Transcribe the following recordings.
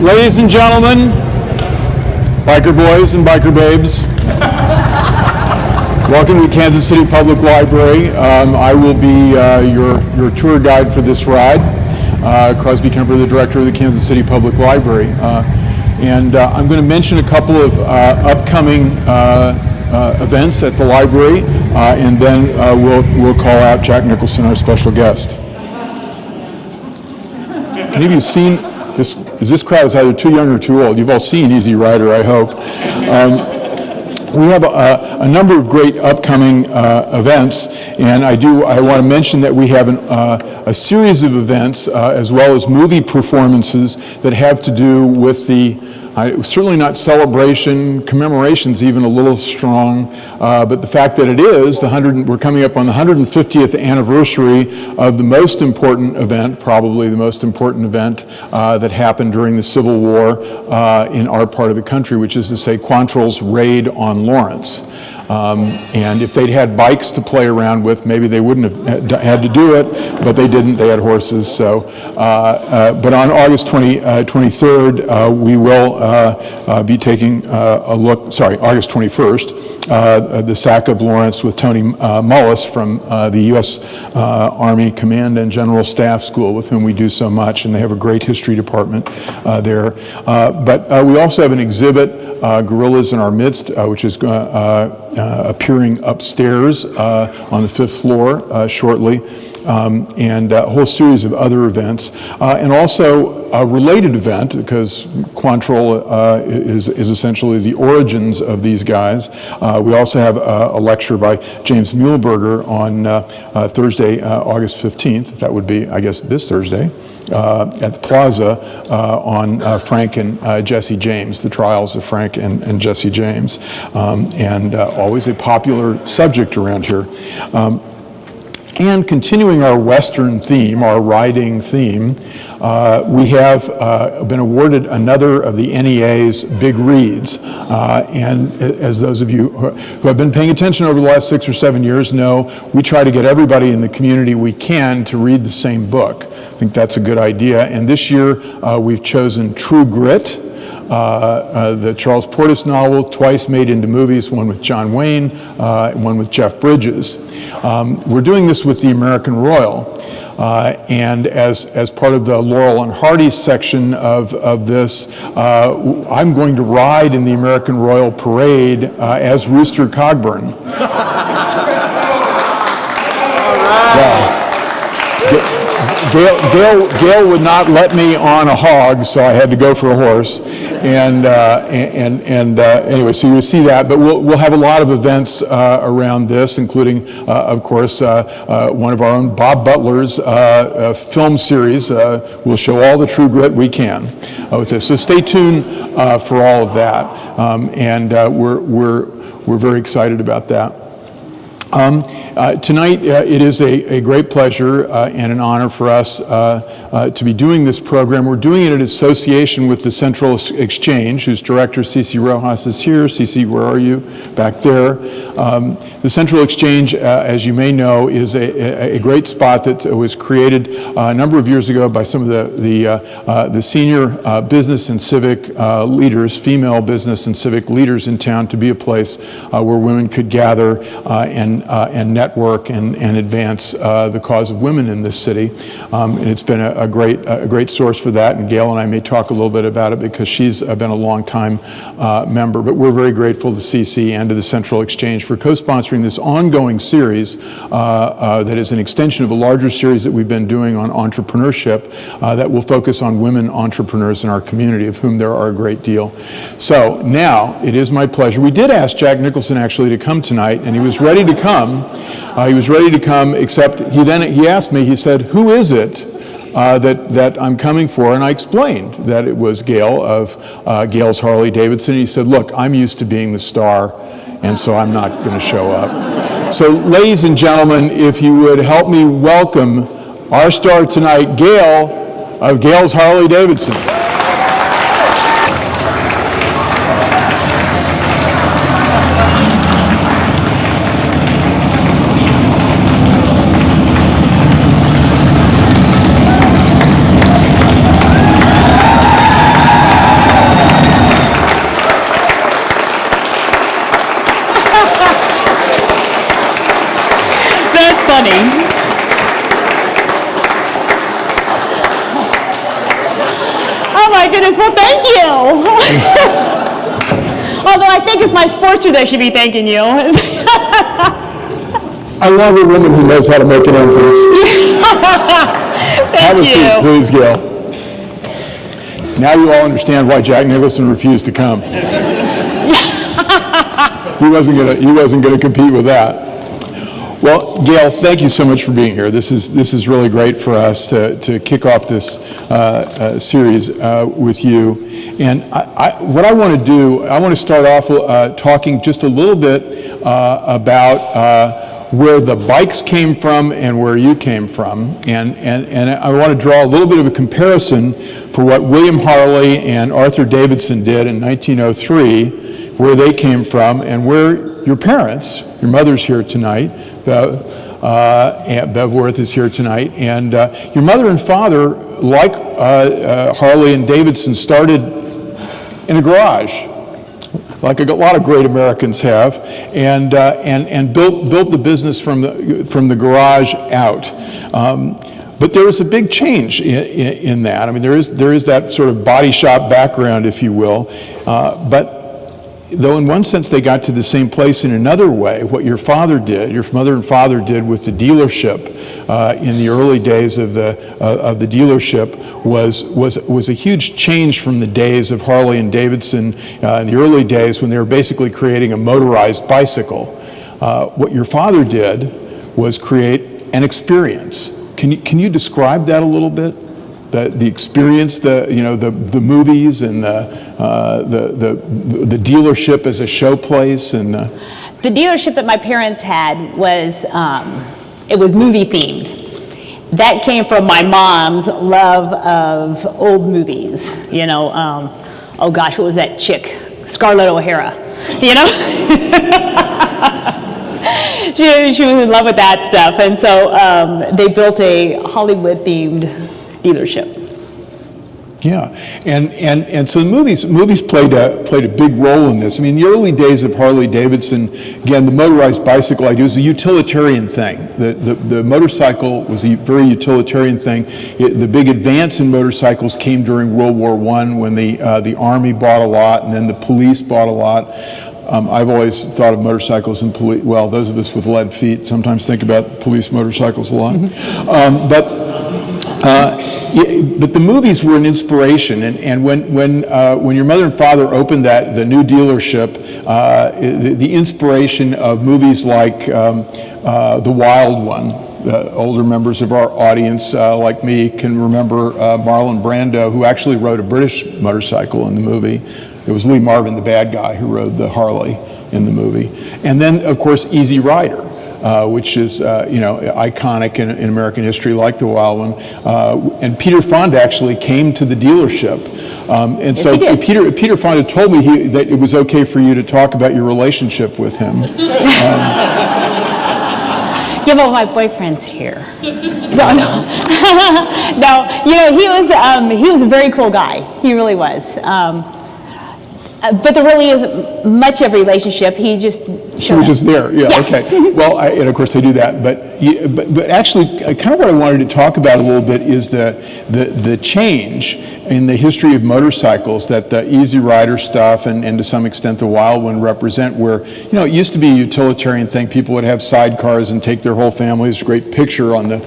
Ladies and gentlemen, biker boys and biker babes, welcome to the Kansas City Public Library. I will be your tour guide for this ride. Crosby Kemper, the director of the Kansas City Public Library. And I'm going to mention a couple of upcoming events at the library, and then we'll call out Jack Nicholson, our special guest. Any of you seen this? This crowd is either too young or too old. You've all seen Easy Rider, I hope. We have a number of great upcoming events, and I want to mention that we have a series of events as well as movie performances that have to do with the certainly not celebration, commemoration's even a little strong, but the fact that it is, we're coming up on the 150th anniversary of the most important event, probably the most important event that happened during the Civil War in our part of the country, which is to say Quantrill's raid on Lawrence. And if they'd had bikes to play around with, maybe they wouldn't have had to do it, but they didn't. They had horses. So, but on August 23rd, we will be taking a look. Sorry, August 21st, the sack of Lawrence with Tony Mullis from the U.S. Army Command and General Staff School, with whom we do so much, and they have a great history department there. But we also have an exhibit, Gorillas in Our Midst, which is appearing upstairs on the 5th floor shortly, and a whole series of other events, and also a related event, because Quantrill is essentially the origins of these guys. We also have a lecture by James Muehlberger on Thursday, August 15th. That would be, I guess, this Thursday. At the Plaza on Frank and Jesse James, the trials of Frank and Jesse James, and always a popular subject around here. And continuing our Western theme, our riding theme, we have been awarded another of the NEA's big reads. And as those of you who have been paying attention over the last 6 or 7 years know, we try to get everybody in the community we can to read the same book. I think that's a good idea. And this year we've chosen True Grit, the Charles Portis novel, twice made into movies, one with John Wayne, one with Jeff Bridges. We're doing this with the American Royal. And as part of the Laurel and Hardy section of this, I'm going to ride in the American Royal Parade as Rooster Cogburn. Gail would not let me on a hog, so I had to go for a horse. And anyway, so you'll see that. But we'll have a lot of events around this, including, of course, one of our own, Bob Butler's film series. We'll show all the True Grit we can with this. So stay tuned for all of that. And we're very excited about that. Tonight, it is a great pleasure and an honor for us to be doing this program. We're doing it in association with the Central Exchange, whose director, Cece Rojas, is here. Cece, where are you? Back there. The Central Exchange, as you may know, is a great spot that was created a number of years ago by some of the senior business and civic leaders, female business and civic leaders in town, to be a place where women could gather and network and advance the cause of women in this city. And it's been a great source for that, and Gail and I may talk a little bit about it because she's been a long time member. But we're very grateful to CC and to the Central Exchange for co-sponsoring this ongoing series that is an extension of a larger series that we've been doing on entrepreneurship that will focus on women entrepreneurs in our community, of whom there are a great deal. So now it is my pleasure. We did ask Jack Nicholson actually to come tonight, and he was ready to come. Except he asked me, he said, "Who is it that I'm coming for?" And I explained that it was Gail of Gail's Harley-Davidson. He said, "Look, I'm used to being the star, and so I'm not going to show up." So ladies and gentlemen, if you would help me welcome our star tonight, Gail of Gail's Harley-Davidson. Oh my goodness, well thank you. Although I think it's my sportster that should be thanking you. I love a woman who knows how to make an entrance. Have a seat, please, Gail. Now you all understand why Jack Nicholson refused to come. He wasn't gonna compete with that. Well, Gail, thank you so much for being here. This is really great for us to kick off this series with you. And what I want to do, I want to start off talking just a little bit about where the bikes came from and where you came from. And I want to draw a little bit of a comparison for what William Harley and Arthur Davidson did in 1903, where they came from, and where your parents, your mother's here tonight, Aunt Bev Worth is here tonight, and your mother and father, like Harley and Davidson, started in a garage, like a lot of great Americans have, and built the business from the garage out. But there was a big change in that. I mean, there is that sort of body shop background, if you will, but though in one sense they got to the same place, in another way, what your mother and father did with the dealership in the early days of the dealership was a huge change from the days of Harley and Davidson in the early days, when they were basically creating a motorized bicycle. What your father did was create an experience. Can you describe that a little bit? The experience, the movies, and the dealership as a showplace, and The dealership that my parents had was it was movie themed. That came from my mom's love of old movies. Oh gosh, what was that chick? Scarlett O'Hara. She was in love with that stuff, and so they built a Hollywood-themed dealership. Yeah, and so the movies played a big role in this. I mean, in the early days of Harley-Davidson, again, the motorized bicycle idea was a utilitarian thing. The motorcycle was a very utilitarian thing. The big advance in motorcycles came during World War I, when the Army bought a lot, and then the police bought a lot. I've always thought of motorcycles and police. Well, those of us with lead feet sometimes think about police motorcycles a lot. But the movies were an inspiration, and when your mother and father opened the new dealership, the inspiration of movies like The Wild One. Older members of our audience, like me, can remember Marlon Brando, who actually rode a British motorcycle in the movie. It was Lee Marvin, the bad guy, who rode the Harley in the movie. And then, of course, Easy Rider, which is iconic in American history, like the Wild One. And Peter Fonda actually came to the dealership, and so Peter Fonda told me that it was okay for you to talk about your relationship with him. Yeah, but my boyfriend's here. So no, he was a very cool guy. He really was. But there really isn't much of a relationship. He was just there. Yeah. Okay. Well, and of course they do that. But actually, kind of what I wanted to talk about a little bit is the change in the history of motorcycles that the Easy Rider stuff and to some extent the Wild One represent. Where it used to be a utilitarian thing. People would have sidecars and take their whole family. There's a great picture on the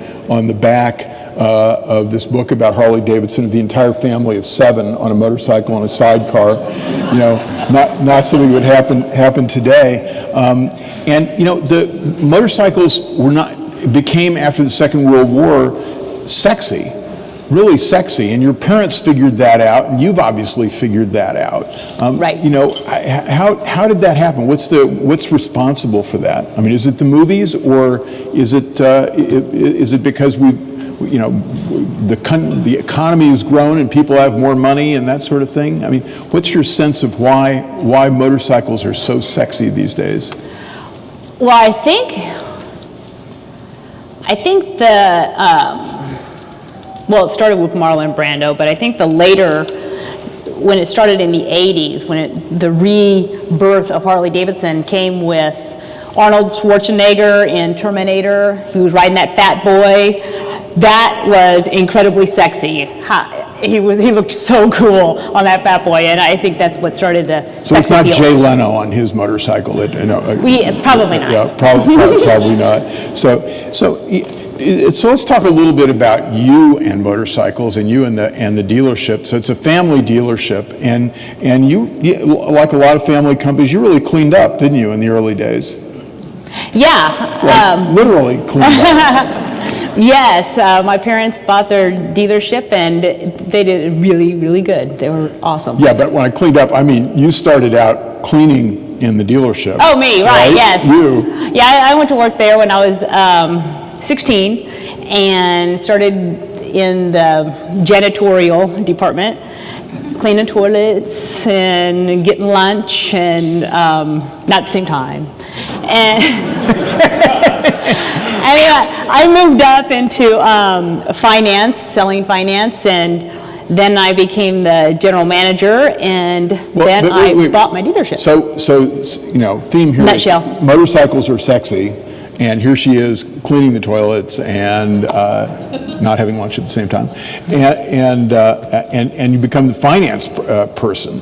back of this book about Harley-Davidson, the entire family of 7 on a motorcycle on a sidecar. Not something that would happen today. The motorcycles became, after the Second World War, sexy, really sexy, and your parents figured that out, and you've obviously figured that out. Right. How did that happen? What's responsible for that? I mean, is it the movies, or is it because the economy has grown and people have more money and that sort of thing? I mean, what's your sense of why motorcycles are so sexy these days? Well, I think it started with Marlon Brando, but I think when it started in the 80s, the rebirth of Harley-Davidson came with Arnold Schwarzenegger in Terminator. He was riding that fat boy. That was incredibly sexy. he looked so cool on that Fat Boy, and I think that's what started the So sex it's not appeal. Jay Leno on his motorcycle. Probably not. Yeah, probably not. So let's talk a little bit about you and motorcycles, and you and the dealership. So it's a family dealership, and you, like a lot of family companies, you really cleaned up, didn't you, in the early days? Yeah. Literally cleaned up. Yes, my parents bought their dealership, and they did it really, really good. They were awesome. Yeah, but when I cleaned up, I mean, you started out cleaning in the dealership. Oh, me, right, yes. You. Yeah, I went to work there when I was 16 and started in the janitorial department, cleaning toilets and getting lunch, and not at the same time. And anyway, I moved up into finance, selling finance, and then I became the general manager, and then I bought my dealership. So theme here Nutshell. is motorcycles are sexy, and here she is cleaning the toilets and not having lunch at the same time, and you become the finance person.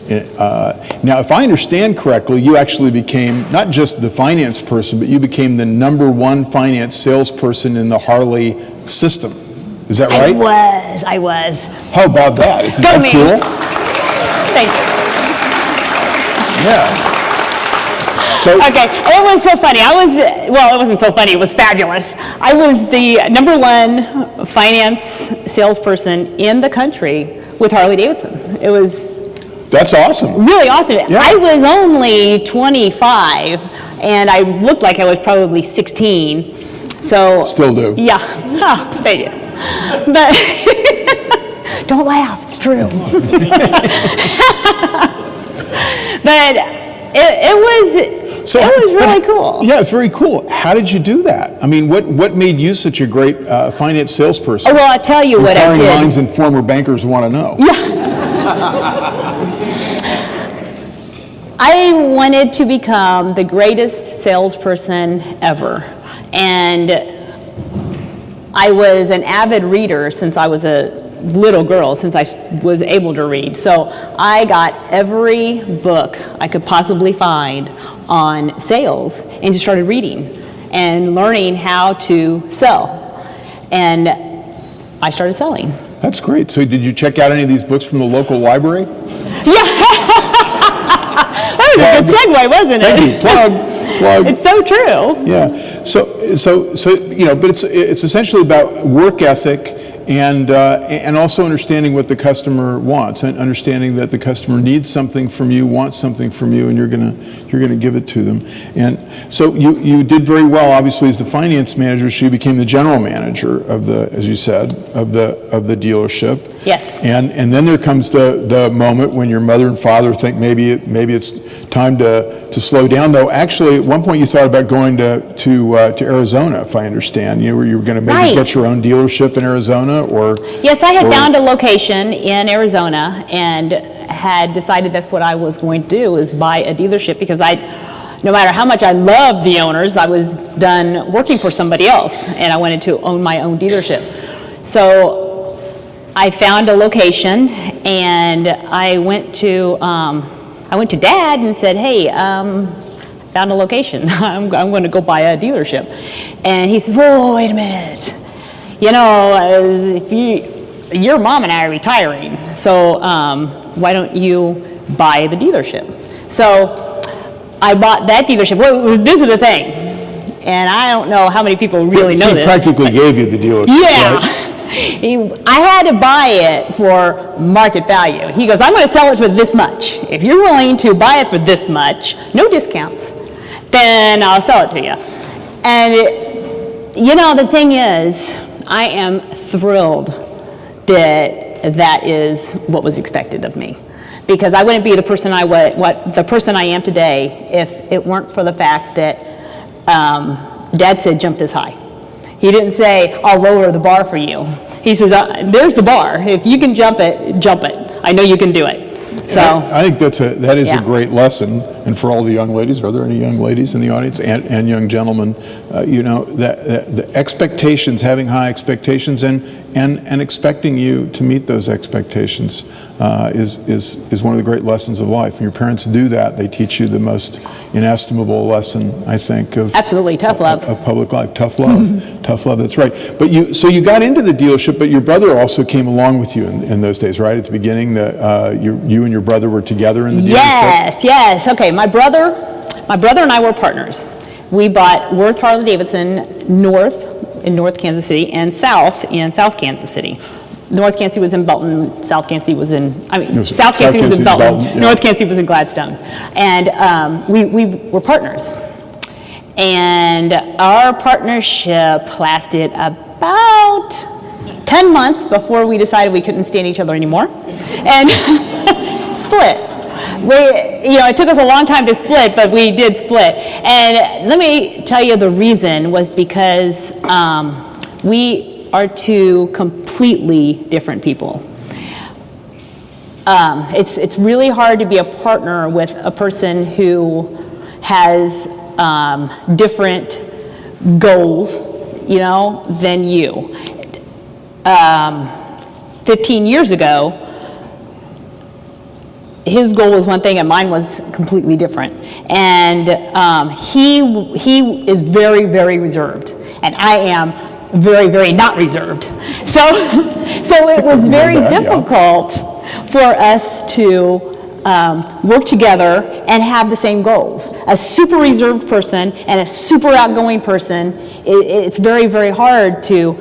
Now, if I understand correctly, you actually became not just the finance person, but you became the #1 finance salesperson in the Harley system. Is that right? I was. How about that? Isn't Go that me. cool? Thanks. Yeah. So, Okay, it was so funny. It wasn't so funny, it was fabulous. I was the #1 finance salesperson in the country with Harley-Davidson. It was that's awesome. really awesome. Yeah. I was only 25, and I looked like I was probably 16. So Still do. yeah, thank you. But don't laugh, it's true. But it was really cool. Yeah, it's very cool. How did you do that? I mean, what made you such a great finance salesperson? Oh, well, I'll tell you what I Inquiring did. minds and former bankers want to know. I wanted to become the greatest salesperson ever. And I was an avid reader since I was a little girl, since I was able to read. So I got every book I could possibly find on sales and just started reading and learning how to sell. And I started selling. That's great. So did you check out any of these books from the local library? Yeah. That was a good segue, wasn't it? Thank you. Plug. It's so true. Yeah. So but it's essentially about work ethic and also understanding what the customer wants, and understanding that the customer needs something from you, wants something from you, and you're gonna give it to them. And so you did very well, obviously, as the finance manager. So you became the general manager of the, as you said, of the dealership. Yes. And then there comes the moment when your mother and father think maybe it's time to slow down. Though actually, at one point you thought about going to Arizona, if I understand. You were going to maybe Right. get your own dealership in Arizona, or Yes, I had found a location in Arizona and had decided that's what I was going to do, is buy a dealership, because no matter how much I loved the owners, I was done working for somebody else, and I wanted to own my own dealership. So I found a location, and I went to Dad and said, "Hey, found a location. I'm going to go buy a dealership." And he says, "Whoa, wait a minute. You know, your mom and I are retiring, so why don't you buy the dealership?" So I bought that dealership. Well, this is the thing, and I don't know how many people really know this. He practically gave you the dealership. Yeah. Right? I had to buy it for market value. He goes, "I'm going to sell it for this much. If you're willing to buy it for this much, no discounts, then I'll sell it to you." And the thing is, I am thrilled that is what was expected of me, because I wouldn't be the person I am today if it weren't for the fact that Dad said jump this high. He didn't say, "I'll lower the bar for you." He says, "There's the bar. If you can jump it, jump it. I know you can do it." So I think that is Yeah. a great lesson, and for all the young ladies, are there any young ladies in the audience, and young gentlemen, you know, that the expectations, having high expectations, and expecting you to meet those expectations is one of the great lessons of life. When your parents do that, they teach you the most inestimable lesson, I think, of absolutely tough love of public life. Tough love, tough love. That's right. But so you got into the dealership, but your brother also came along with you in those days, right? At the beginning, you and your brother were together in the dealership. Yes. Okay, my brother and I were partners. We bought Worth Harley-Davidson in North Kansas City and South in South Kansas City. North Kansas City was in Belton, South Kansas City was in, South Kansas City was in Belton, yeah. North Kansas City was in Gladstone. And we were partners. And our partnership lasted about 10 months before we decided we couldn't stand each other anymore and split. It took us a long time to split, but we did split. And let me tell you, the reason was because we are two completely different people. It's really hard to be a partner with a person who has different goals, than you. 15 years ago, his goal was one thing and mine was completely different. And he is very, very reserved, and I am very, very not reserved. So it was very difficult for us to work together and have the same goals. A super reserved person and a super outgoing person, it's very, very hard to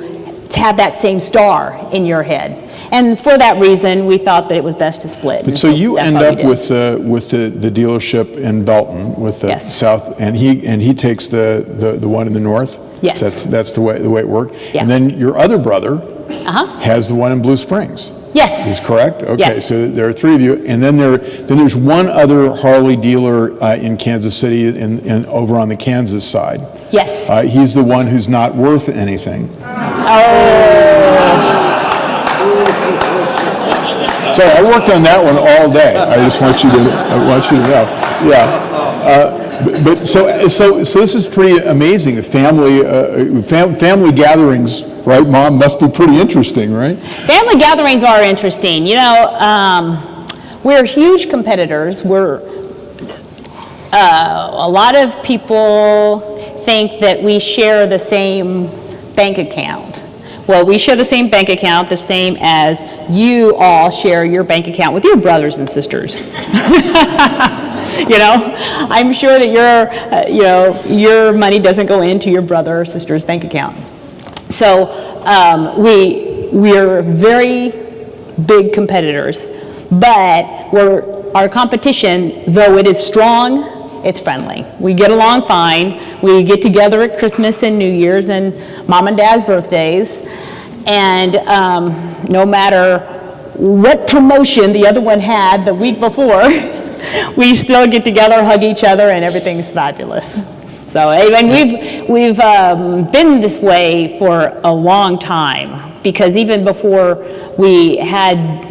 have that same star in your head. And for that reason, we thought that it was best to split. But so you end up with the dealership in Belton with the South, and he takes the one in the North. Yes. So that's the way it worked. Yeah. And then your other brother has the one in Blue Springs. Yes. Is correct? Okay, yes. So there are three of you, and then there's one other Harley dealer in Kansas City and over on the Kansas side. Yes. He's the one who's not worth anything. Sorry, I worked on that one all day. I just want you to know. Yeah. But so this is pretty amazing. The family gatherings, right, Mom, must be pretty interesting, right? Family gatherings are interesting. We're huge competitors. A lot of people think that we share the same bank account. Well, we share the same bank account, the same as you all share your bank account with your brothers and sisters. I'm sure that your money doesn't go into your brother or sister's bank account. So we're very big competitors, but our competition, though it is strong, it's friendly. We get along fine. We get together at Christmas and New Year's and Mom and Dad's birthdays, and no matter what promotion the other one had the week before, we still get together, hug each other, and everything's fabulous. So, and we've been this way for a long time, because even before we had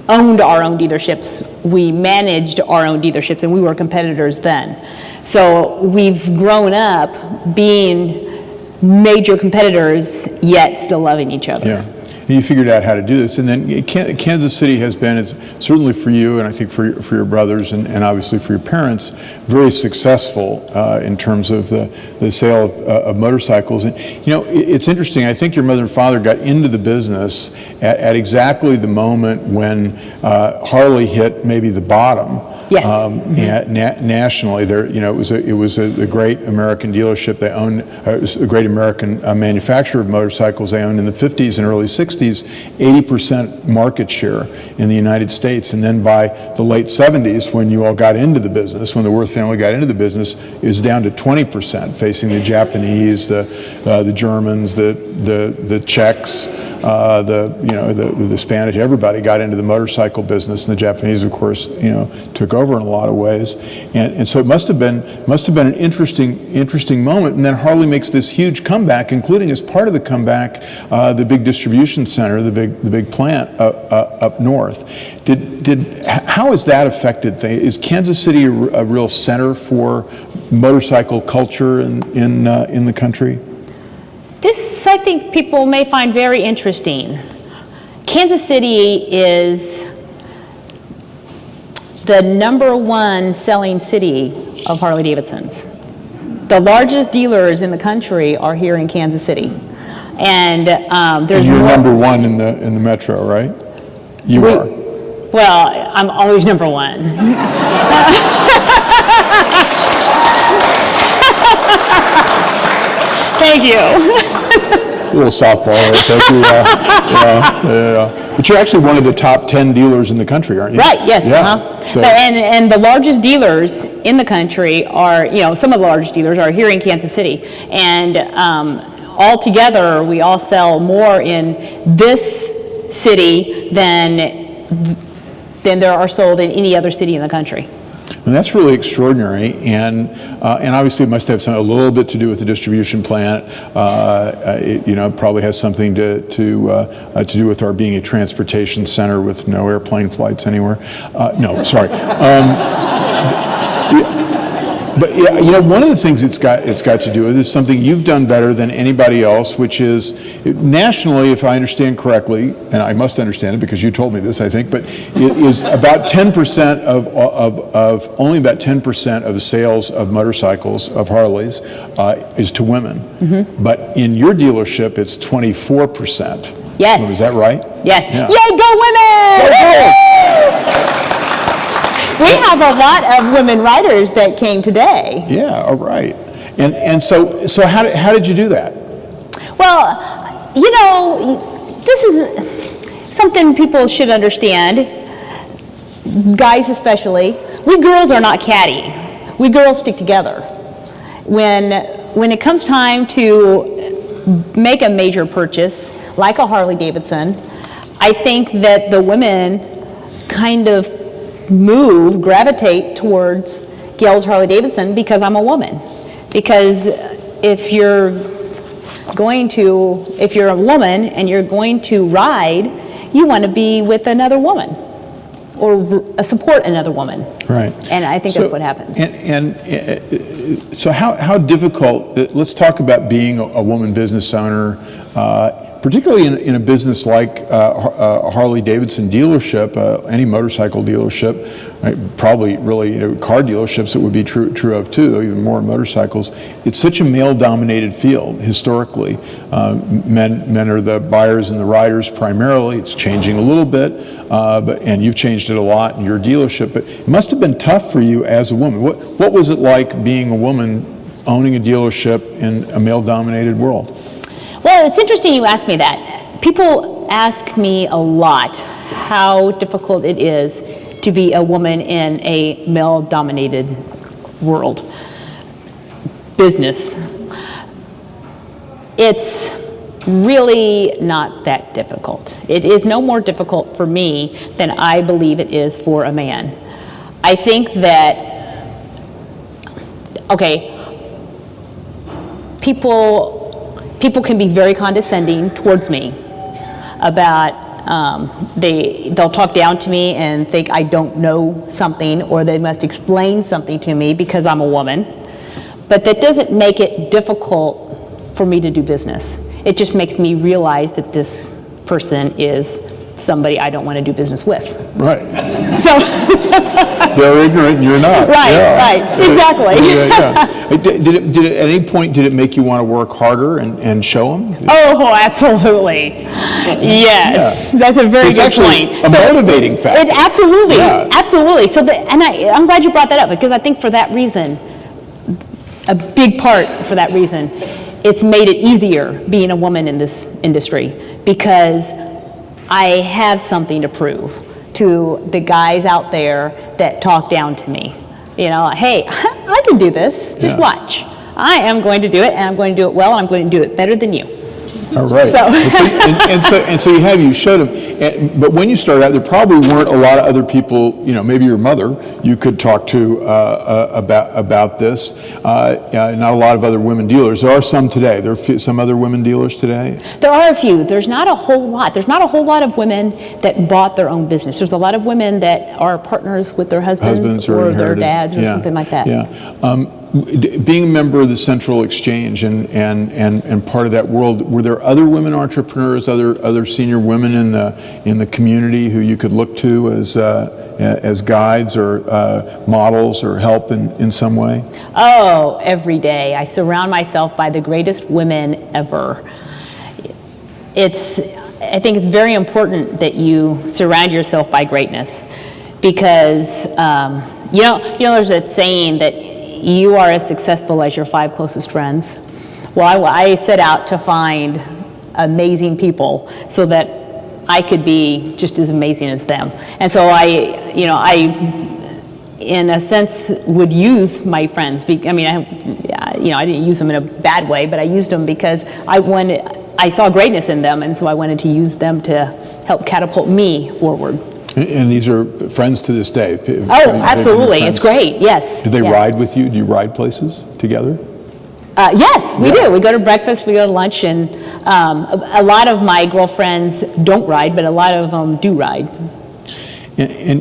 owned our own dealerships, we managed our own dealerships, and we were competitors then. So we've grown up being major competitors, yet still loving each other. Yeah. And you figured out how to do this, and then Kansas City has been, certainly for you, and I think for your brothers, and obviously for your parents, very successful in terms of the sale of motorcycles. And it's interesting. I think your mother and father got into the business at exactly the moment when Harley hit maybe the bottom. Yes. Nationally, it was a great American dealership. They owned, it was a great American manufacturer of motorcycles. They owned in the 50s and early 60s, 80% market share in the United States. And then by the late 70s, when you all got into the business, when the Worth family got into the business, it was down to 20%, facing the Japanese, the Germans, the Czechs, the Spanish. Everybody got into the motorcycle business, and the Japanese, of course, took over. over in a lot of ways. And so it must have been an interesting moment. And then Harley makes this huge comeback, including as part of the comeback, the big distribution center, the big plant up north. How has that affected things? Is Kansas City a real center for motorcycle culture in the country? This, I think, people may find very interesting. Kansas City is the #1 selling city of Harley-Davidsons. The largest dealers in the country are here in Kansas City. And there's you're more, #1 in the metro, right? You are. Well, I'm always #1. Thank you. A little softball there, thank you. Yeah. But you're actually one of the top 10 dealers in the country, aren't you? Right, yes. Yeah. So, and the largest dealers in the country are, some of the largest dealers are here in Kansas City. And all together, we all sell more in this city than there are sold in any other city in the country. and that's really extraordinary, and obviously it must have a little bit to do with the distribution plant. It probably has something to do with our being a transportation center with no airplane flights anywhere. No, sorry. But yeah, one of the things it's got to do with is something you've done better than anybody else, which is nationally, if I understand correctly, and I must understand it because you told me this, I think, but it is about 10% of only about 10% of the sales of motorcycles, of Harleys, is to women. Mm-hmm. But in your dealership, it's 24%. Yes. Is that right? Yes. Yeah. Yay, go women! Go girls! We have a lot of women riders that came today. Yeah, all right. And so how did you do that? Well, this is something people should understand, guys especially. We girls are not catty. We girls stick together. When it comes time to make a major purchase, like a Harley-Davidson, I think that the women kind of gravitate towards Gails Harley-Davidson because I'm a woman. Because if you're a woman and you're going to ride, you want to be with another woman or support another woman. Right. And I think that's what happened. And so how difficult, let's talk about being a woman business owner, particularly in a business like a Harley-Davidson dealership, any motorcycle dealership, right? Probably really car dealerships it would be true of too, though even more in motorcycles. It's such a male-dominated field historically. Men are the buyers and the riders primarily. It's changing a little bit, and you've changed it a lot in your dealership. But it must have been tough for you as a woman. What was it like being a woman owning a dealership in a male-dominated world? Well, it's interesting you ask me that. People ask me a lot how difficult it is to be a woman in a male-dominated world. Business. It's really not that difficult. It is no more difficult for me than I believe it is for a man. I think that, people can be very condescending towards me about, they'll talk down to me and think I don't know something or they must explain something to me because I'm a woman. But that doesn't make it difficult for me to do business. It just makes me realize that this person is somebody I don't want to do business with. Right. So they're ignorant and you're not. Right, yeah. right, exactly. Yeah. Did at any point did it make you want to work harder and show them? Oh, absolutely. Yes, yeah. That's a very good point. A motivating factor. Absolutely, yeah. Absolutely. So, I'm glad you brought that up because I think for that reason, a big part for that reason, it's made it easier being a woman in this industry because I have something to prove to the guys out there that talk down to me. Hey, I can do this, just watch. I am going to do it, and I'm going to do it well, and I'm going to do it better than you. All right. So- And so you showed them. But when you started out, there probably weren't a lot of other people, maybe your mother, you could talk to about this. Not a lot of other women dealers. There are some today. There are some other women dealers today. There are a few. There's not a whole lot. There's not a whole lot of women that bought their own business. There's a lot of women that are partners with their husbands or their inherited. dads or something like that. Yeah. Being a member of the Central Exchange and part of that world, were there other women entrepreneurs, other senior women in the community who you could look to as guides or models or help in some way? Oh, every day. I surround myself by the greatest women ever. I think it's very important that you surround yourself by greatness because, there's that saying that you are as successful as your 5 closest friends. Well, I set out to find amazing people so that I could be just as amazing as them. And so I in a sense would use my friends. I didn't use them in a bad way, but I used them because I saw greatness in them, and so I wanted to use them to help catapult me forward. And these are friends to this day? Oh, absolutely. It's great, yes. Do they yes. ride with you? Do you ride places together? Yes, we do. We go to breakfast, we go to lunch, and a lot of my girlfriends don't ride, but a lot of them do ride. And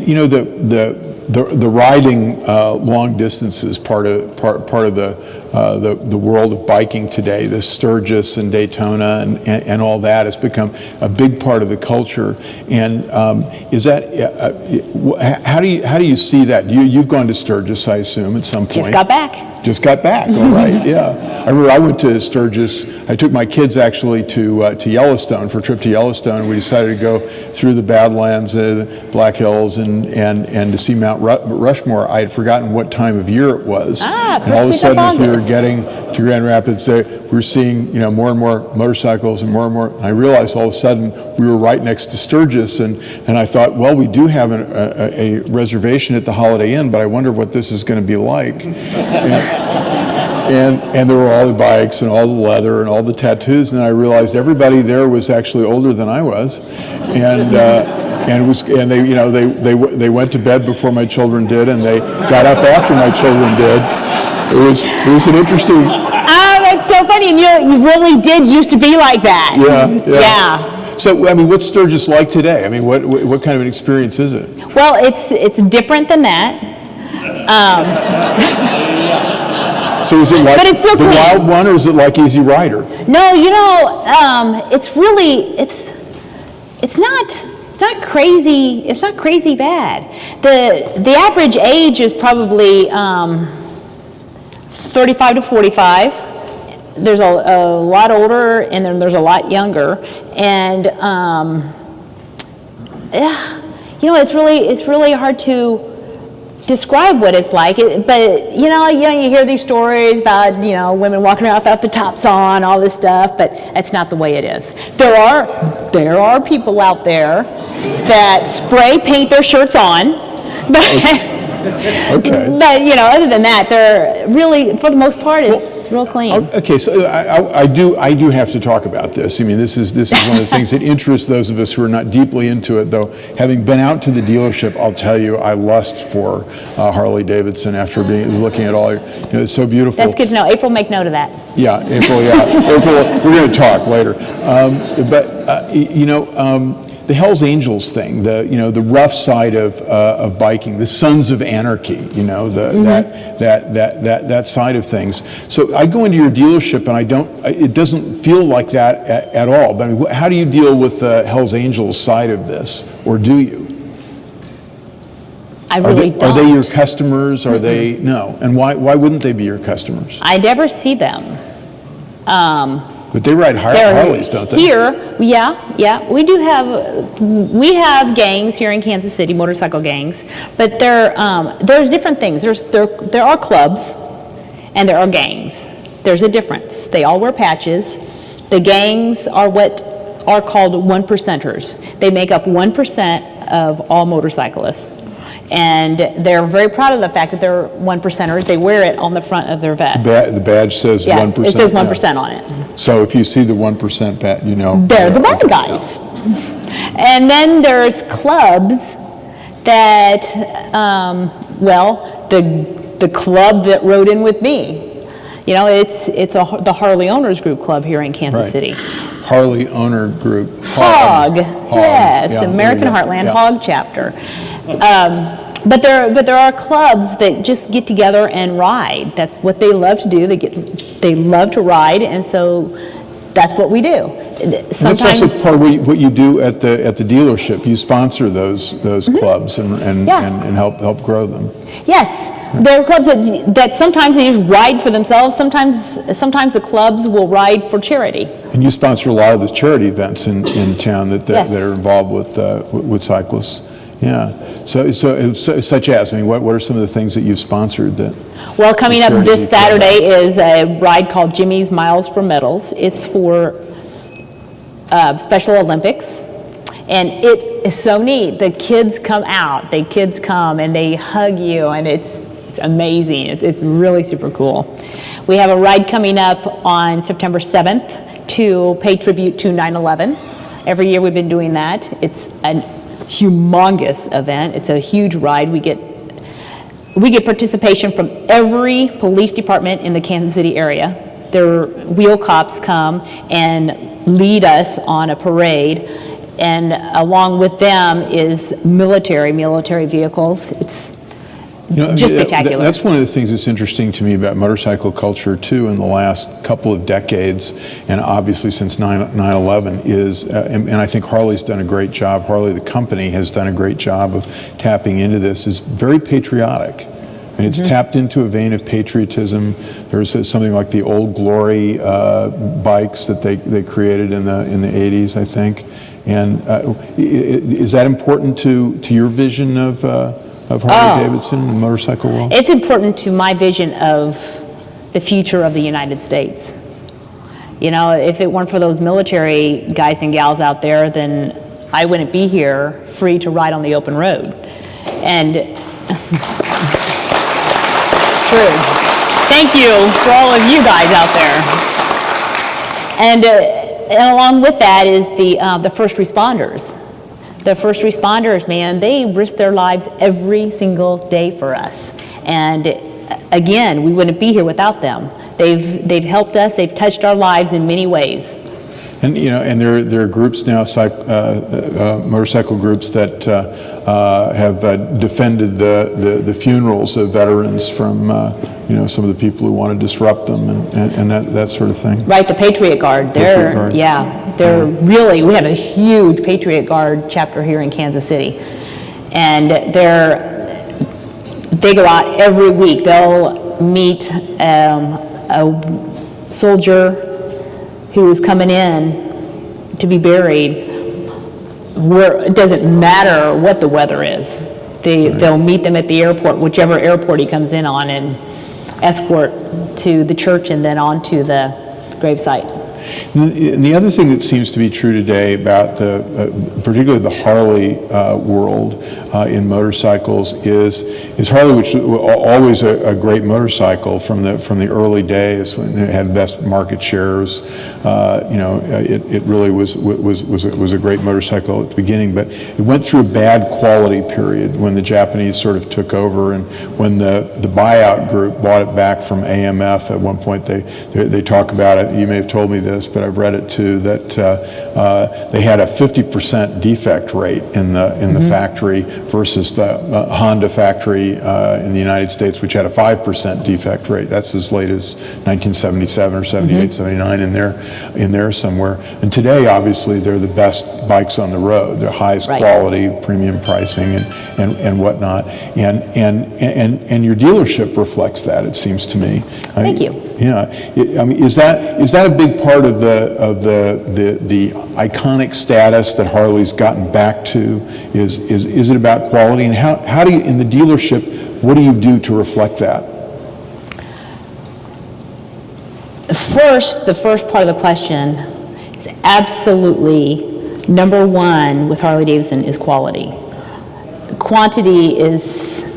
the riding long distance is part of the world of biking today. The Sturgis and Daytona and all that has become a big part of the culture. And is that how do you see that? You've gone to Sturgis, I assume, at some point. Just got back. Just got back. All right. Yeah. I remember I went to Sturgis. I took my kids actually to Yellowstone for a trip to Yellowstone. And we decided to go through the Badlands, Black Hills, and to see Mount Rushmore. I had forgotten what time of year it was. And all of a sudden, as we were getting to Grand Rapids, we were seeing more and more motorcycles and more. And I realized all of a sudden we were right next to Sturgis, and I thought, well, we do have a reservation at the Holiday Inn, but I wonder what this is going to be like. And there were all the bikes and all the leather and all the tattoos, and then I realized everybody there was actually older than I was, and they went to bed before my children did, and they got up after my children did. It was an interesting. Oh, that's so funny! And you really did used to be like that. Yeah. So, what's Sturgis like today? What kind of an experience is it? Well, it's different than that. So is it like the Wild One, or is it like Easy Rider? No, it's really it's not crazy. It's not crazy bad. The average age is probably 35 to 45. There's a lot older, and then there's a lot younger, and it's really hard to describe what it's like, but you hear these stories about women walking around without the tops on, all this stuff, but that's not the way it is. There are people out there that spray paint their shirts on, but Okay. But other than that, they're really, for the most part, it's real clean. Okay, so I do have to talk about this. This is one of the things that interests those of us who are not deeply into it. Though, having been out to the dealership, I'll tell you, I lust for Harley-Davidson after looking at all. It's so beautiful. That's good to know. April, make note of that. Yeah, April. Yeah, April. We're going to talk later. The Hell's Angels thing, the rough side of biking, the Sons of Anarchy, that side of things. So I go into your dealership and it doesn't feel like that at all. But how do you deal with the Hell's Angels side of this, or do you? I really don't. Are they your customers? Are they no? And why wouldn't they be your customers? I never see them. But they ride Harleys, don't they? Here, yeah. We have gangs here in Kansas City, motorcycle gangs, but there's different things. There are clubs, and there are gangs. There's a difference. They all wear patches. The gangs are what are called 1%ers. They make up 1% of all motorcyclists. And they're very proud of the fact that they're one percenters. They wear it on the front of their vest. The badge says 1%. Yes, it says 1% on it. So if you see the 1% badge, you know. They're the bad guys. And then there's clubs that, the club that rode in with me. You know, it's the Harley Owners Group Club here in Kansas City. Harley Owner Group. Hog. Yes, Yeah, American Heartland yeah. Hog chapter. But there are clubs that just get together and ride. That's what they love to do. They love to ride, and so that's what we do. Sometimes, that's also part of what you do at the dealership. You sponsor those clubs and help grow them. Yes, there are clubs that sometimes they just ride for themselves. Sometimes the clubs will ride for charity. And you sponsor a lot of the charity events in town that are involved with cyclists. Yeah. So such as, I mean, what are some of the things that you've sponsored that? Well, coming up this Saturday is a ride called Jimmy's Miles for Medals. It's for Special Olympics, and it is so neat. The kids come out. The kids come and they hug you, and it's amazing. It's really super cool. We have a ride coming up on September 7th to pay tribute to 9/11. Every year we've been doing that. It's a humongous event. It's a huge ride. We get participation from every police department in the Kansas City area. Their wheel cops come and lead us on a parade, and along with them is military vehicles. It's just spectacular. That's one of the things that's interesting to me about motorcycle culture too in the last couple of decades, and obviously since 9/11 is, and I think Harley's done a great job, Harley the company has done a great job of tapping into this, is very patriotic. And it's tapped into a vein of patriotism. There's something like the Old Glory bikes that they created in the 80s, I think. And is that important to your vision of Harley-Davidson and the motorcycle world? It's important to my vision of the future of the United States. You know, if it weren't for those military guys and gals out there, then I wouldn't be here free to ride on the open road. And it's true. Thank you for all of you guys out there. And along with that is the first responders. The first responders, man, they risk their lives every single day for us. And again, we wouldn't be here without them. They've helped us. They've touched our lives in many ways. And and there are groups now, motorcycle groups that have defended the funerals of veterans from some of the people who want to disrupt them and that sort of thing. Right, the Patriot Guard. Patriot Guard. They're really, we have a huge Patriot Guard chapter here in Kansas City, and they go out every week. They'll meet a soldier who is coming in to be buried. It doesn't matter what the weather is. They'll meet them at the airport, whichever airport he comes in on, and escort to the church and then on to the gravesite. And the other thing that seems to be true today about particularly the Harley world in motorcycles is Harley, which was always a great motorcycle from the early days when it had best market shares. It really was a great motorcycle at the beginning, but it went through a bad quality period when the Japanese sort of took over, and when the buyout group bought it back from AMF. At one point they talk about it. You may have told me this, but I've read it too, that they had a 50% defect rate in the factory versus the Honda factory in the United States, which had a 5% defect rate. That's as late as 1977 or 78, 79 in there somewhere. And today, obviously, they're the best bikes on the road. They're highest quality, premium pricing, and whatnot. And your dealership reflects that, it seems to me. Thank you. Yeah, I mean, is that a big part of the iconic status that Harley's gotten back to? Is it about quality, and how do you, in the dealership, what do you do to reflect that? The first part of the question is absolutely number one with Harley-Davidson is quality. quantity is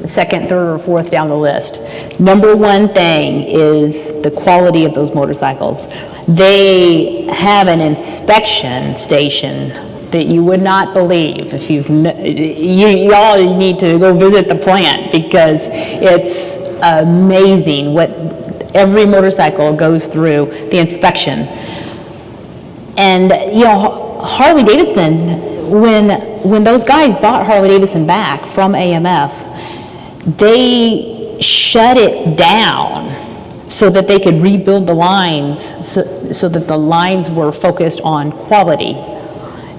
second, third, or fourth down the list. Number one thing is the quality of those motorcycles. They have an inspection station that you would not believe if you all need to go visit the plant, because it's amazing what every motorcycle goes through the inspection. And Harley-Davidson, when those guys bought Harley-Davidson back from AMF, they shut it down so that they could rebuild the lines, so that the lines were focused on quality.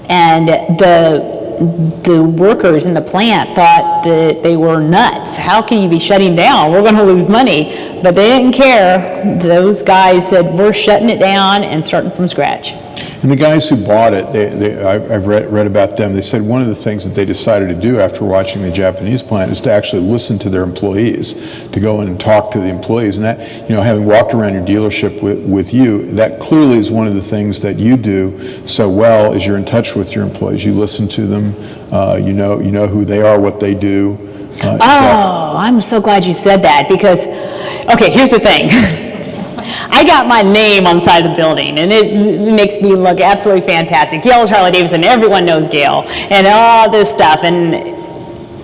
And the workers in the plant thought that they were nuts. How can you be shutting down? We're going to lose money. But they didn't care. Those guys said, we're shutting it down and starting from scratch. And the guys who bought it, I've read about them. They said one of the things that they decided to do after watching the Japanese plant is to actually listen to their employees, to go in and talk to the employees. And that, having walked around your dealership with you, that clearly is one of the things that you do so well, is you're in touch with your employees. You listen to them. You know who they are, what they do. I'm so glad you said that, because, okay, here's the thing. I got my name on the side of the building, and it makes me look absolutely fantastic. Gails Harley-Davidson, everyone knows Gail, and all this stuff, and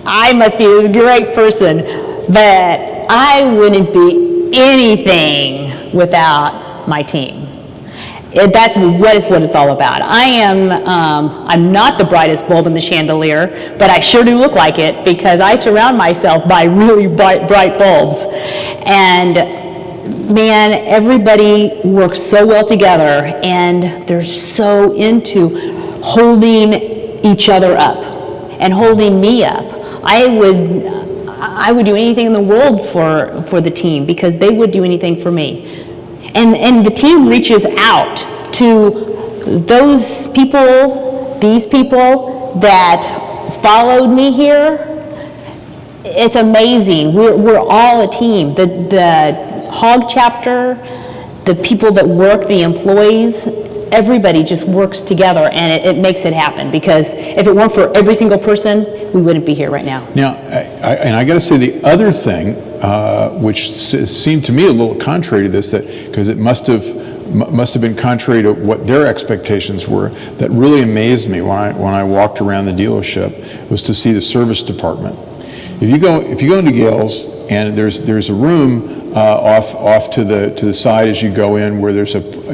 I must be this great person, but I wouldn't be anything without my team. That's what it's all about. I'm not the brightest bulb in the chandelier, but I sure do look like it, because I surround myself by really bright bulbs. And man, everybody works so well together, and they're so into holding each other up and holding me up. I would do anything in the world for the team, because they would do anything for me. And the team reaches out to those people, these people that followed me here. It's amazing. We're all a team. The Hog chapter, the people that work, the employees, everybody just works together, and it makes it happen, because if it weren't for every single person, we wouldn't be here right now. Now, I got to say, the other thing, which seemed to me a little contrary to this, because it must have been contrary to what their expectations were, that really amazed me when I walked around the dealership, was to see the service department. If you go into Gail's, and there's a room off to the side as you go in, where there's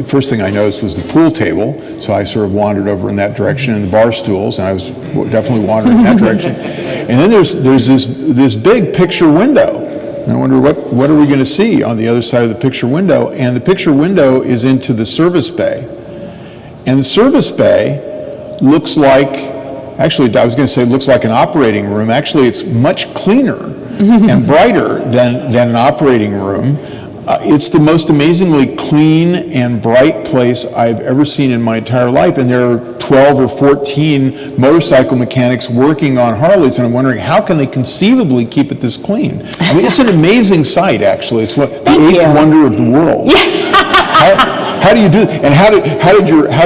first thing I noticed was the pool table, so I sort of wandered over in that direction, and the bar stools, and I was definitely wandering in that direction. And then there's this big picture window. And I wonder what are we going to see on the other side of the picture window? And the picture window is into the service bay. And the service bay looks like, actually I was going to say looks like an operating room. Actually, it's much cleaner and brighter than an operating room. It's the most amazingly clean and bright place I've ever seen in my entire life, and there are 12 or 14 motorcycle mechanics working on Harleys, and I'm wondering, how can they conceivably keep it this clean? I mean, it's an amazing sight, actually. It's the eighth wonder of the world. How do you do that? And how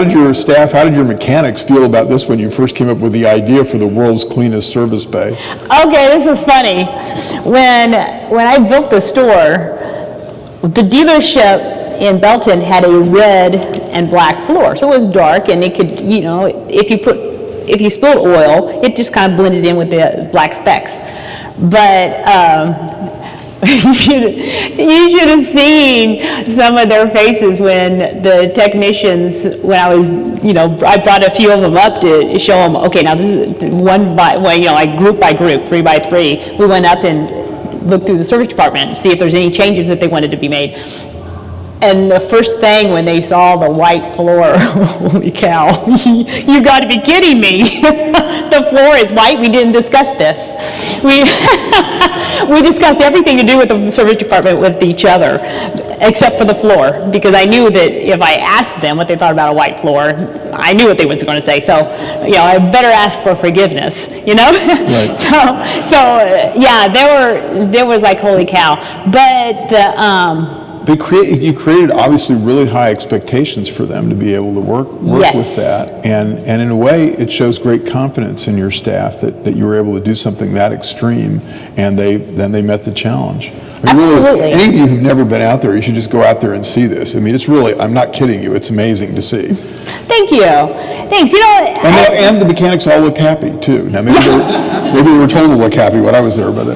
did your staff, how did your mechanics feel about this when you first came up with the idea for the world's cleanest service bay? Okay, this was funny. When I built the store, the dealership in Belton had a red and black floor, so it was dark, and it could, if you spilled oil, it just kind of blended in with the black specks. But you should have seen some of their faces when the technicians, I brought a few of them up to show them, okay, now this is like group by group, 3 by 3. We went up and looked through the service department and see if there's any changes that they wanted to be made. And the first thing when they saw the white floor, holy cow, you got to be kidding me. The floor is white. We didn't discuss this. We discussed everything to do with the service department with each other, except for the floor, because I knew that if I asked them what they thought about a white floor, I knew what they were going to say. So, I better ask for forgiveness, Right. So yeah, there was like, holy cow. But You created obviously really high expectations for them to be able to work Yes. with that, and in a way, it shows great confidence in your staff that you were able to do something that extreme, and they met the challenge. I mean, Absolutely. really, any of you who've never been out there, you should just go out there and see this. I mean, it's really, I'm not kidding you, it's amazing to see. Thank you. Thanks. You know, And the mechanics all looked happy too. Now maybe they were told to look happy when I was there, but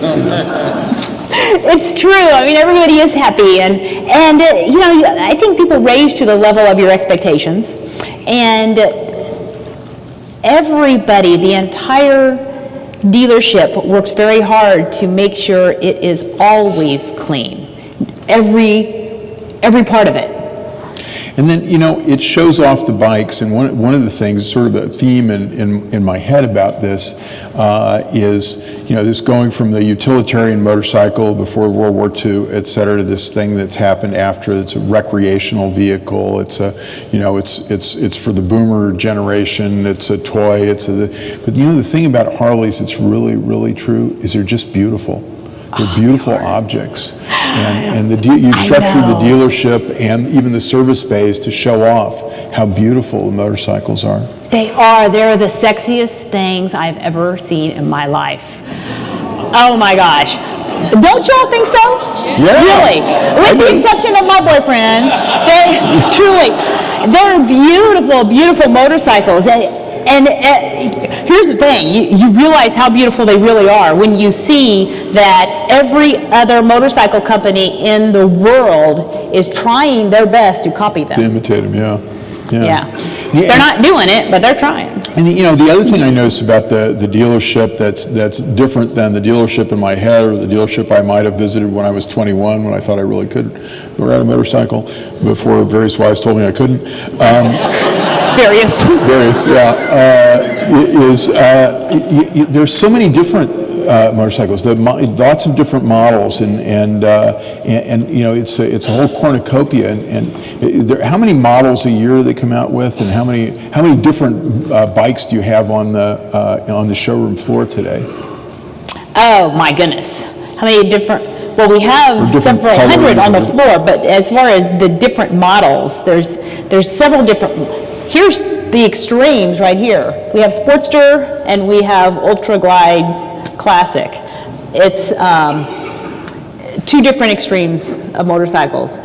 it's true. I mean, everybody is happy, and you know, I think people raise to the level of your expectations, and everybody, the entire dealership works very hard to make sure it is always clean. Every part of it. And then, you know, it shows off the bikes, and one of the things, sort of a theme in my head about this is, you know, this going from the utilitarian motorcycle before World War II, et cetera, to this thing that's happened after. It's a recreational vehicle. It's a, you know, it's for the boomer generation. It's a toy. But you know, the thing about Harleys that's really, really true is they're just beautiful. They're beautiful objects, and you've structured the dealership and even the service bays to show off how beautiful the motorcycles are. They are. They're the sexiest things I've ever seen in my life. Oh my gosh. Don't y'all think so? Yeah. Really? With the exception of my boyfriend. They're beautiful, beautiful motorcycles. And here's the thing, you realize how beautiful they really are when you see that every other motorcycle company in the world is trying their best to copy them. To imitate them, yeah. They're not doing it, but they're trying. And you know, the other thing I noticed about the dealership that's different than the dealership in my head or the dealership I might have visited when I was 21, when I thought I really could ride a motorcycle, before various wives told me I couldn't. Various, yeah. There's so many different motorcycles. Lots of different models, and you know, it's a whole cornucopia. And how many models a year they come out with, and how many different bikes do you have on the showroom floor today? Oh my goodness, how many different? Well, we have several hundred on the floor, but as far as the different models, there's several different. Here's the extremes right here. We have Sportster and we have Ultra Glide Classic. It's two different extremes of motorcycles.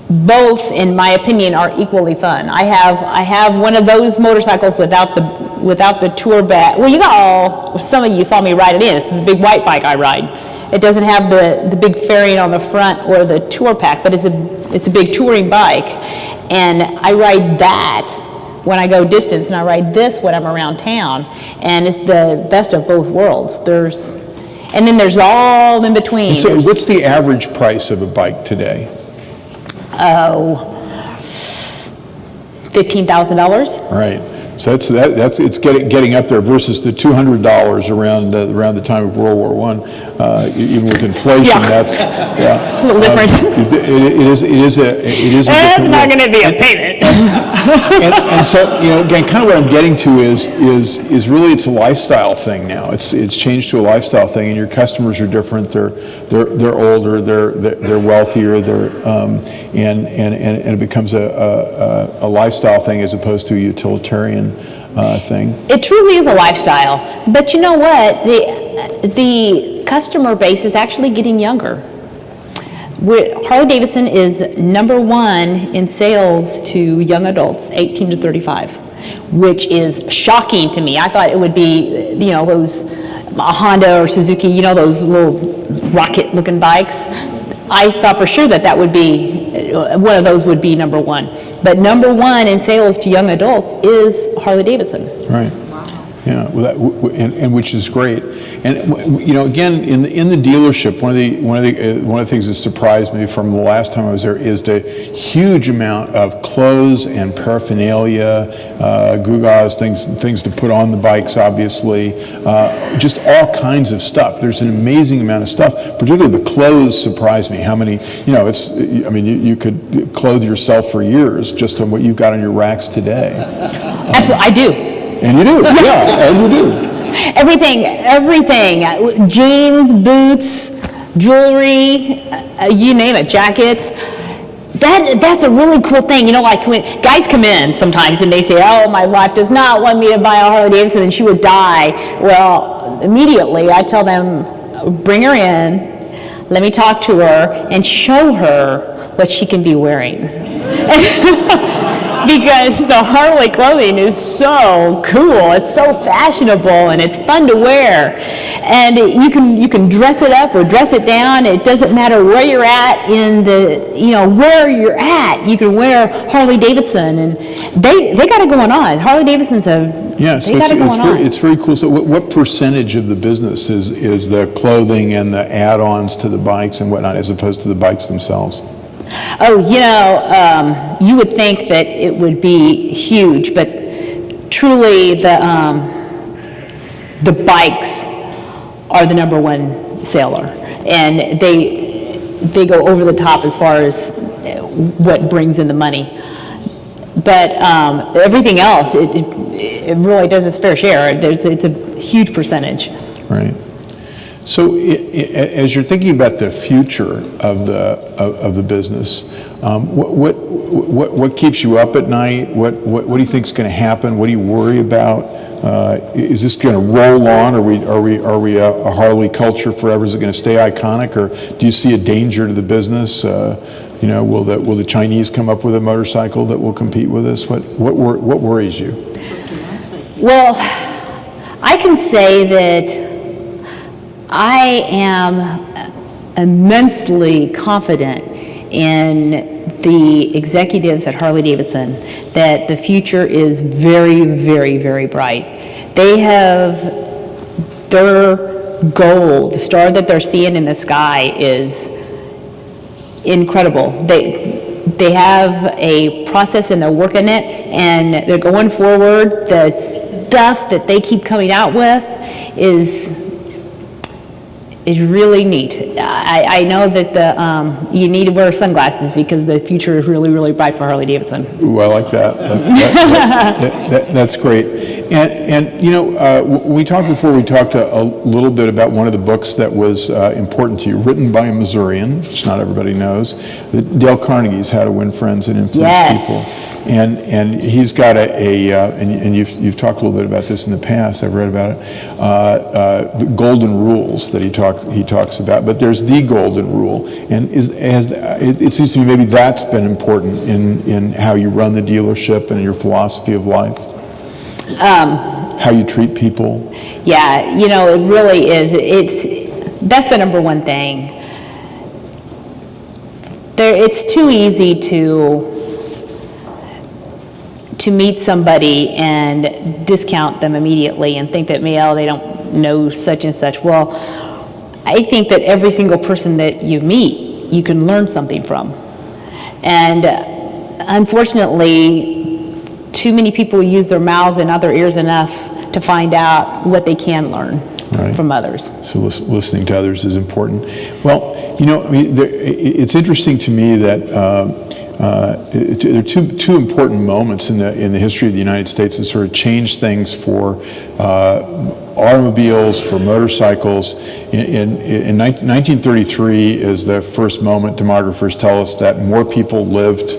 Both, in my opinion, are equally fun. I have one of those motorcycles without the tour bag. Well, some of you saw me ride it in. It's a big white bike I ride. It doesn't have the big fairing on the front or the tour pack, but it's a big touring bike, and I ride that when I go distance, and I ride this when I'm around town, and it's the best of both worlds. And then there's all in between. So what's the average price of a bike today? $15,000. Right. So it's getting up there versus the $200 around the time of World War I. Even with inflation, that's a little different. It is a That's not going to be a payment. and so, you know, again, kind of what I'm getting to is really it's a lifestyle thing now. It's changed to a lifestyle thing, and your customers are different. They're older. They're wealthier. And it becomes a lifestyle thing as opposed to a utilitarian thing. It truly is a lifestyle, but you know what? The customer base is actually getting younger. Harley-Davidson is #1 in sales to young adults, 18 to 35, which is shocking to me. I thought it would be, you know, those Honda or Suzuki, you know, those little rocket-looking bikes. I thought for sure that would be, one of those would be #1. But #1 in sales to young adults is Harley-Davidson. Right. Yeah, well, and which is great. And you know, again, in the dealership, one of the things that surprised me from the last time I was there is the huge amount of clothes and paraphernalia, gewgaws, things to put on the bikes, obviously, just all kinds of stuff. There's an amazing amount of stuff. Particularly the clothes surprised me. How many? You know, I mean, you could clothe yourself for years just on what you've got on your racks today. Absolutely, I do. And you do, yeah, and you do. Everything, jeans, boots, jewelry, you name it, jackets. That's a really cool thing. You know, like when guys come in sometimes and they say, oh, my wife does not want me to buy a Harley-Davidson and she would die. Well, immediately I tell them, bring her in, let me talk to her and show her what she can be wearing. Because the Harley clothing is so cool, it's so fashionable, and it's fun to wear. And you can dress it up or dress it down. It doesn't matter where you're at in the, where you're at. You can wear Harley-Davidson, and they got it going on. Harley-Davidson's it's very cool. So what percentage of the business is the clothing and the add-ons to the bikes and whatnot, as opposed to the bikes themselves? Oh, you would think that it would be huge, but truly the bikes are the number one seller, and they go over the top as far as what brings in the money. But everything else, it really does its fair share. It's a huge percentage. Right. So, as you're thinking about the future of the business, what keeps you up at night? What do you think is going to happen? What do you worry about? Is this going to roll on? Are we a Harley culture forever? Is it going to stay iconic, or do you see a danger to the business? Will the Chinese come up with a motorcycle that will compete with us? What worries you? Well, I can say that I am immensely confident in the executives at Harley-Davidson that the future is very, very, very bright. They have their goal, the star that they're seeing in the sky is incredible. They have a process and they're working it, and they're going forward. The stuff that they keep coming out with is really neat. I know that you need to wear sunglasses because the future is really, really bright for Harley-Davidson. Ooh, I like that. That's great. And we talked before, we talked a little bit about one of the books that was important to you, written by a Missourian, which not everybody knows, Dale Carnegie's How to Win Friends and Influence People. And he's got and you've talked a little bit about this in the past, I've read about it, the golden rules that he talks about, but there's the golden rule, and it seems to me maybe that's been important in how you run the dealership and your philosophy of life. How you treat people. Yeah, it really is. That's the number one thing. It's too easy to meet somebody and discount them immediately and think that, they don't know such and such. Well, I think that every single person that you meet, you can learn something from. And unfortunately, too many people use their mouths and not their ears enough to find out what they can learn from others. So listening to others is important. Well, it's interesting to me that there are two important moments in the history of the United States that sort of changed things for automobiles, for motorcycles. In 1933 is the first moment demographers tell us that more people lived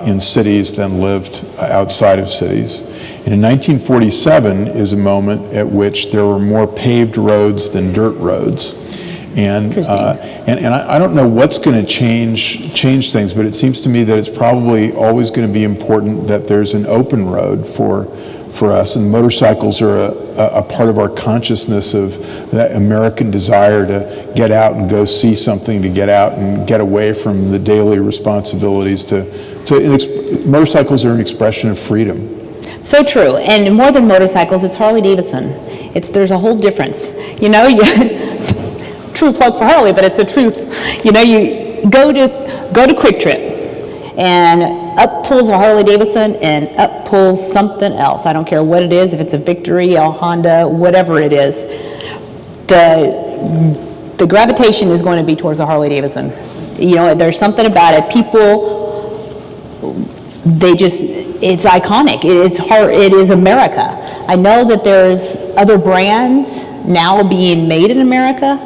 in cities than lived outside of cities. And in 1947 is a moment at which there were more paved roads than dirt roads. And I don't know what's going to change things, but it seems to me that it's probably always going to be important that there's an open road for us, and motorcycles are a part of our consciousness of that American desire to get out and go see something, to get out and get away from the daily responsibilities. Motorcycles are an expression of freedom. So true, and more than motorcycles, it's Harley-Davidson. There's a whole difference. True plug for Harley, but it's a truth. You go to Quick Trip, and up pulls a Harley-Davidson, and up pulls something else. I don't care what it is, if it's a Victory, a Honda, whatever it is. The gravitation is going to be towards a Harley-Davidson. There's something about it. People, it's iconic. It is America. I know that there's other brands now being made in America,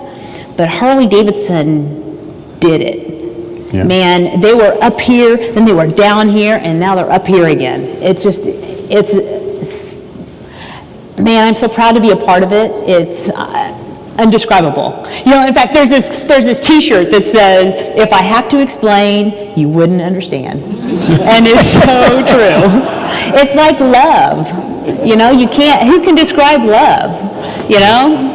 but Harley-Davidson did it. Yeah. Man, they were up here, then they were down here, and now they're up here again. Man, I'm so proud to be a part of it. It's undescribable. You know, in fact, there's this T-shirt that says, "If I have to explain, you wouldn't understand," and it's so true. It's like love. You know, you can't. Who can describe love? You know.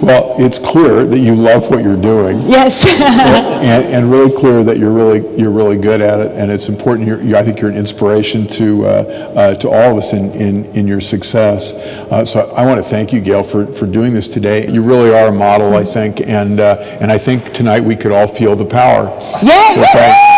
Well, it's clear that you love what you're doing. Yes. and really clear that you're really good at it, and it's important. I think you're an inspiration to all of us in your success. So I want to thank you, Gail, for doing this today. You really are a model, I think, and I think tonight we could all feel the power. Yeah.